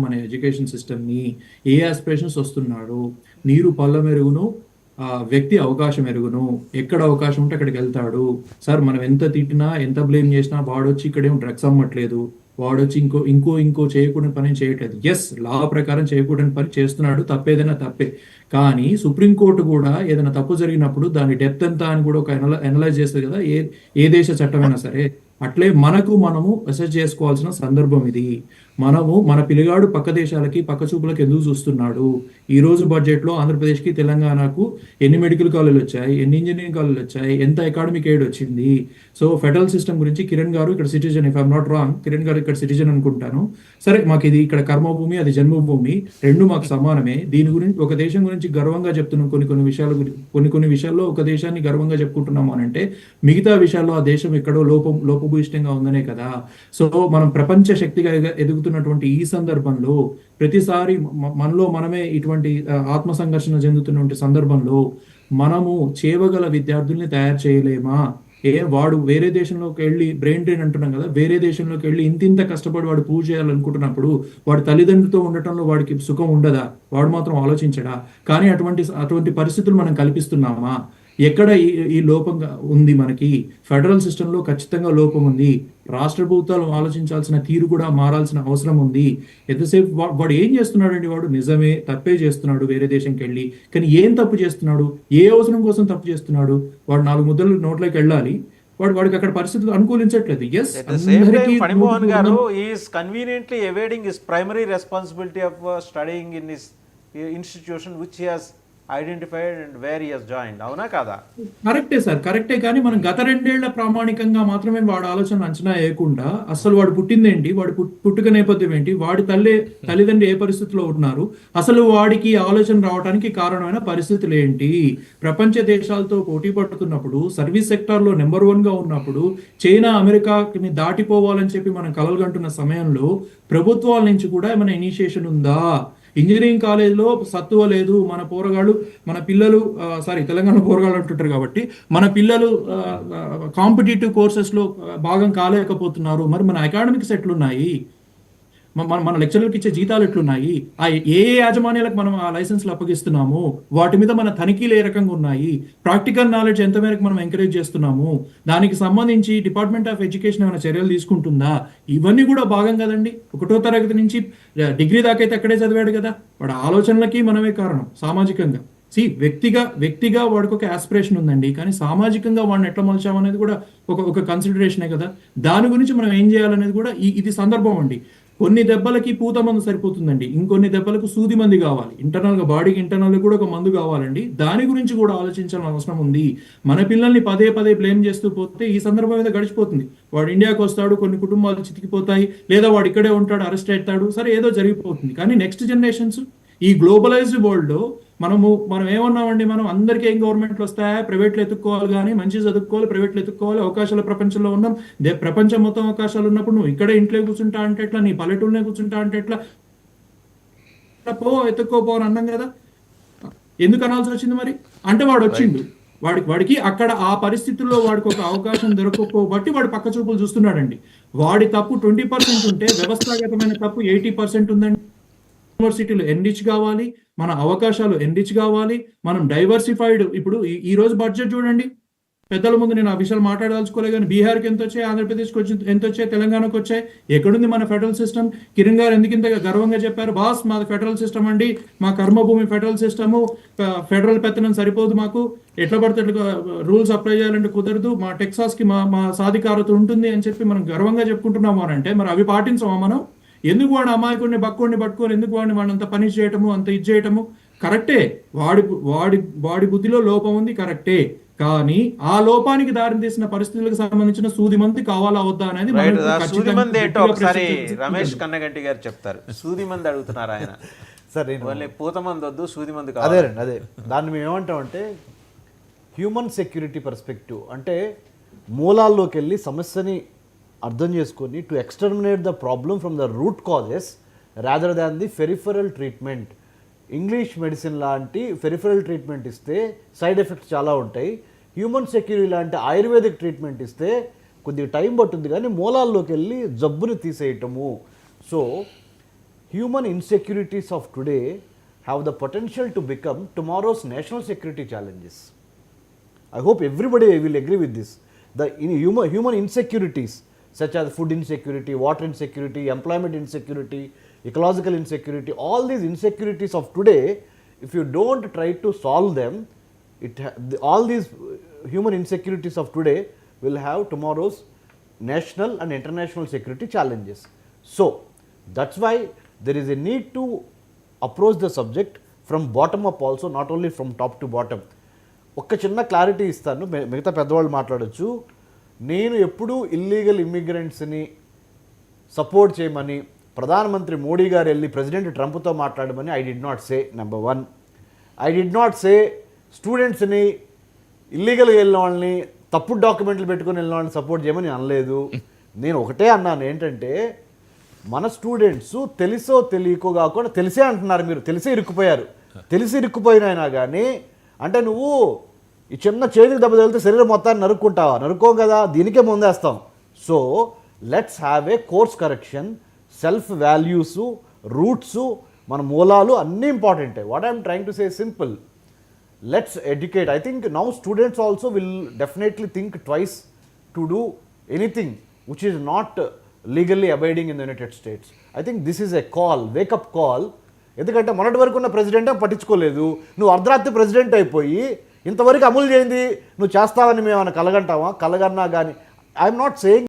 మన ఎడ్యుకేషన్ సిస్టమ్ని, ఏ ఆస్పిరేషన్స్ వస్తున్నాడు, నీరు పళ్ళ మెరుగును, వ్యక్తి అవకాశం ఎరుగును, ఎక్కడ అవకాశం ఉంటే అక్కడికి వెళ్తాడు. సార్ మనం ఎంత తిట్టినా ఎంత బ్లేమ్ చేసినా వాడొచ్చి ఇక్కడేం డ్రగ్స్ అమ్మట్లేదు, వాడొచ్చి ఇంకో ఇంకో ఇంకో చేయకూడని పని చేయట్లేదు. ఎస్, లా ప్రకారం చేయకూడని పని చేస్తున్నాడు, తప్పేదైనా తప్పే. కానీ సుప్రీంకోర్టు కూడా ఏదైనా తప్పు జరిగినప్పుడు దాని డెప్త్ ఎంత అని కూడా ఒక అనలైజ్ చేస్తుంది కదా, ఏ దేశ చట్టమైనా సరే. అట్లే మనము అసెస్ చేసుకోవాల్సిన సందర్భం ఇది. మన పిల్లగాడు పక్క దేశాలకి పక్క చూపులకు ఎందుకు చూస్తున్నాడు? ఈ రోజు బడ్జెట్లో ఆంధ్రప్రదేశ్కి తెలంగాణకు ఎన్ని మెడికల్ కాలేజీలు వచ్చాయి, ఎన్ని ఇంజనీరింగ్ కాలేజీలు వచ్చాయి, ఎంత అకాడమిక్ ఎయిడ్ వచ్చింది? సో ఫెడరల్ సిస్టమ్ గురించి కిరణ్ గారు ఇక్కడ citizen, if I'm not wrong, Kiran గారు ఇక్కడ సిటిజన్ అనుకుంటాను. సరే, మాకు ఇది ఇక్కడ కర్మభూమి, అది జన్మభూమి, రెండు మాకు సమానమే. దీని గురించి ఒక దేశం గురించి గర్వంగా చెప్తున్నాం, కొన్ని విషయాల్లో ఒక దేశాన్ని గర్వంగా చెప్పుకుంటున్నాము అని అంటే మిగతా విషయాల్లో ఆ దేశం ఎక్కడో లోపభూయిష్టంగా ఉందనే కదా. సో మనం ప్రపంచ శక్తిగా ఎదుగుతున్నటువంటి ఈ సందర్భంలో ప్రతిసారి మనలో మనమే ఇటువంటి ఆత్మ సంఘర్షణ చెందుతున్నటువంటి సందర్భంలో మనము చేయగల విద్యార్థుల్ని తయారు చేయలేమా? వాడు వేరే దేశంలోకి వెళ్ళి బ్రెయిన్ డ్రైన్ అంటున్నాం కదా, వేరే దేశంలోకి వెళ్ళి ఇంత కష్టపడి వాడు పూజ చేయాలనుకుంటున్నప్పుడు వాడు తల్లిదండ్రులతో ఉండటంలో వాడికి సుఖం ఉండదా? వాడు మాత్రం ఆలోచించడా? కానీ అటువంటి పరిస్థితులు మనం కల్పిస్తున్నామా? ఎక్కడ ఈ లోపంగా ఉంది? మనకి ఫెడరల్ సిస్టంలో ఖచ్చితంగా లోపం ఉంది. రాష్ట్ర ప్రభుత్వాలు ఆలోచించాల్సిన తీరు కూడా మారాల్సిన అవసరం ఉంది. ఎంతసేపు వాడు ఏం చేస్తున్నాడండి? వాడు నిజమే తప్పే చేస్తున్నాడు వేరే దేశంకి వెళ్ళి, కానీ ఏం తప్పు చేస్తున్నాడు? ఏ అవసరం కోసం తప్పు చేస్తున్నాడు? వాడు 4 ముద్దలు నోట్లోకి వెళ్ళాలి, వాడికి అక్కడ పరిస్థితులు అనుకూలించట్లేదు. ఎస్, ఫణిమోహన్ గారు is conveniently evading his primary responsibility of studying in his institution which he has identified and where he has joined. అవునా కాదా? కరెక్టే సార్, కరెక్టే. కానీ మనం గత 2 ఏళ్ల ప్రామాణికంగా మాత్రమే వాడి ఆలోచన అంచనా వేయకుండా అసలు వాడు పుట్టిందేంటి, వాడి పుట్టుక నేపథ్యం ఏంటి, వాడి తల్లిదండ్రులు ఏ పరిస్థితిలో ఉన్నారు, అసలు వాడికి ఆలోచన రావడానికి కారణమైన పరిస్థితులు ఏంటి? ప్రపంచ దేశాలతో పోటీ పడుతున్నప్పుడు, సర్వీస్ సెక్టార్లో నెంబర్ 1 గా ఉన్నప్పుడు, చైనా అమెరికాని దాటిపోవాలని చెప్పి మనం కలలుగంటున్న సమయంలో ప్రభుత్వాల నుంచి కూడా ఏమైనా ఇనిషియేషన్ ఉందా? ఇంజనీరింగ్ కాలేజ్లో సత్తువ లేదు, మన పిల్లలు తెలంగాణ పోరగాళ్ళు అంటుంటారు కాబట్టి మన పిల్లలు కాంపిటేటివ్ కోర్సెస్లో భాగం కాలేకపోతున్నారు. మరి మన అకాడమిక్స్ ఎట్లున్నాయి? మన లెక్చరర్లకు ఇచ్చే జీతాలు ఎట్లున్నాయి? ఏ యాజమాన్యాలకు మనం ఆ లైసెన్స్లు అప్పగిస్తున్నాము? వాటి మీద మన తనిఖీలు ఏ రకంగా ఉన్నాయి? ప్రాక్టికల్ నాలెడ్జ్ ఎంత మేరకు మనం ఎంకరేజ్ చేస్తున్నాము? దానికి సంబంధించి డిపార్ట్మెంట్ ఆఫ్ ఎడ్యుకేషన్ ఏమైనా చర్యలు తీసుకుంటుందా? ఇవన్నీ కూడా భాగం కదండి. 1వ తరగతి నుంచి డిగ్రీ దాకా అయితే అక్కడే చదివాడు కదా. వాడి ఆలోచనలకి మనమే కారణం సామాజికంగా. వ్యక్తిగా వాడికి ఒక ఆస్పిరేషన్ ఉందండి, కానీ సామాజికంగా వాడిని ఎట్లా మలచామనేది కూడా ఒక కన్సిడరేషనే కదా. దాని గురించి మనం ఏం చేయాలనేది కూడా ఇది సందర్భం అండి. కొన్ని దెబ్బలకి పూత మందు సరిపోతుందండి, ఇంకొన్ని దెబ్బలకు సూది మంది కావాలి. బాడీకి ఇంటర్నల్ కూడా ఒక మందు కావాలండి. దాని గురించి కూడా ఆలోచించాల్సిన అవసరం ఉంది. మన పిల్లల్ని పదే బ్లేమ్ చేస్తూ పోతే ఈ సందర్భం మీద గడిచిపోతుంది. వాడు ఇండియాకి వస్తాడు, కొన్ని కుటుంబాలు చితికిపోతాయి, లేదా వాడు ఇక్కడే ఉంటాడు, అరెస్ట్ అవుతాడు, సరే ఏదో జరిగిపోతుంది. కానీ నెక్స్ట్ జనరేషన్స్ ఈ గ్లోబలైజ్డ్ వరల్డ్ లో మనం ఏమన్నామండి? మనం అందరికీ ఏం గవర్నమెంట్లు వస్తాయా, ప్రైవేట్లు ఎత్తుక్కోవాలి, కానీ మంచి చదువుకోవాలి, ప్రైవేట్లు ఎత్తుక్కోవాలి, అవకాశాల ప్రపంచంలో ఉన్నాం, ప్రపంచం మొత్తం అవకాశాలు ఉన్నప్పుడు నువ్వు ఇక్కడే ఇంట్లో కూర్చుంటా అంటే ఎట్లా, నీ పల్లెటూరునే కూర్చుంటా అంటే ఎట్లా? ఎత్తుక్కోపోని అన్నాం కదా. ఎందుకు అనాల్సి వచ్చింది మరి? అంటే వాడు వచ్చిండు, వాడికి అక్కడ ఆ పరిస్థితుల్లో వాడికి ఒక అవకాశం దొరకకపోబట్టి వాడు పక్క చూపులు చూస్తున్నాడండి. వాడి తప్పు 20% ఉంటే వ్యవస్థాగతమైన తప్పు 80% ఉందండి. యూనివర్సిటీలు ఎన్రిచ్ కావాలి, మన అవకాశాలు ఎన్రిచ్ కావాలి, మనం డైవర్సిఫైడ్. ఇప్పుడు ఈ రోజు బడ్జెట్ చూడండి, పెద్దల ముందు నేను ఆ విషయాలు మాట్లాడదలుచుకోలే, కానీ బీహార్కి ఎంత వచ్చాయి, ఆంధ్రప్రదేశ్కి ఎంత వచ్చాయి, తెలంగాణకు వచ్చాయి. ఎక్కడుంది మన ఫెడరల్ సిస్టమ్? కిరణ్ గారు ఎందుకు ఇంత గర్వంగా చెప్పారు? బాస్ మాది ఫెడరల్ సిస్టమ్ అండి, మా కర్మభూమి ఫెడరల్ సిస్టము, ఫెడరల్ పెత్తనం సరిపోదు మాకు, ఎట్లా పడితే రూల్స్ అప్లై చేయాలంటే కుదరదు, మా టెక్సాస్కి మా సాధికారత ఉంటుంది అని చెప్పి మనం గర్వంగా చెప్పుకుంటున్నాము అని అంటే మరి అవి పాటించమా మనం? ఎందుకు వాడు అమాయకుడిని పట్టుకొని ఎందుకు వాడిని అంత పని చేయటము, అంత ఇది చేయటము? కరెక్టే, వాడి బుద్ధిలో లోపం ఉంది, కరెక్టే. కానీ ఆ లోపానికి దారి తీసిన పరిస్థితులకు సంబంధించిన సూది మంది కావాలా వద్దా అనేది రమేష్ కన్నగంటి గారు చెప్తారు. సూది మంది అడుగుతున్నారు ఆయన. సరే, పూత మంది వద్దు, సూది మంది. అదే దాన్ని మేము ఏమంటామంటే హ్యూమన్ సెక్యూరిటీ పర్స్పెక్టివ్. అంటే మూలాల్లోకి వెళ్ళి సమస్యని అర్థం చేసుకొని to exterminate the problem from the root causes rather than the peripheral treatment. English medicine లాంటి ఫెరిఫరల్ ట్రీట్మెంట్ ఇస్తే సైడ్ ఎఫెక్ట్స్ చాలా ఉంటాయి. హ్యూమన్ సెక్యూరిటీ లాంటి ఆయుర్వేదిక్ ట్రీట్మెంట్ ఇస్తే కొద్దిగా టైం పట్టుద్ది, కానీ మూలాల్లోకి వెళ్ళి జబ్బుని తీసేయటము. So human insecurities of today have the potential to become tomorrow's national security challenges. I hope everybody will agree with this. The human insecurities such as food insecurity, water insecurity, employment insecurity, ecological insecurity, all these insecurities of today, if you don't try to solve them, all these human insecurities of today will have tomorrow's national and international security challenges. So that's why there is a need to approach the subject from bottom up also, not only from top to bottom. ఒక్క చిన్న clarity ఇస్తాను, మిగతా పెద్దవాళ్ళు మాట్లాడొచ్చు. నేను ఎప్పుడూ illegal ఇమ్మిగ్రెంట్స్ని support చేయమని ప్రధానమంత్రి మోడీ గారు వెళ్ళి ప్రెసిడెంట్ ట్రంప్తో మాట్లాడమని I did not say. Number one, I did not say స్టూడెంట్స్ని ఇల్లీగల్గా వెళ్ళిన వాళ్ళని, తప్పుడు డాక్యుమెంట్లు పెట్టుకుని వెళ్ళిన వాళ్ళని సపోర్ట్ చేయమని అనలేదు. నేను ఒకటే అన్నాను, ఏంటంటే మన స్టూడెంట్స్ తెలుసో తెలియకో కాకుండా తెలిసే అంటున్నారు, మీరు తెలిసే ఇరుక్కుపోయారు. తెలిసి ఇరుక్కుపోయినా కానీ అంటే నువ్వు ఈ చిన్న చేతికి దెబ్బ తగిలితే శరీరం మొత్తాన్ని నరుక్కుంటావా? నరుక్కోం కదా, దీనికే ముందేస్తాం. So let's have a course correction. Self values, roots, మన మూలాలు అన్నీ ఇంపార్టెంటే. What I'm trying to say simple, let's educate. I think now students also will definitely think twice to do anything which is not legally abiding in the United States. I think this is a call, wake up call. ఎందుకంటే మొన్నటి వరకు ఉన్న ప్రెసిడెంటే పట్టించుకోలేదు, నువ్వు అర్ధరాత్రి president అయిపోయి ఇంతవరకు అమలు చేయింది నువ్వు చేస్తావని మేము ఏమైనా కలగంటావా? కలగన్నా కానీ ఐఎమ్ నాట్ సేయింగ్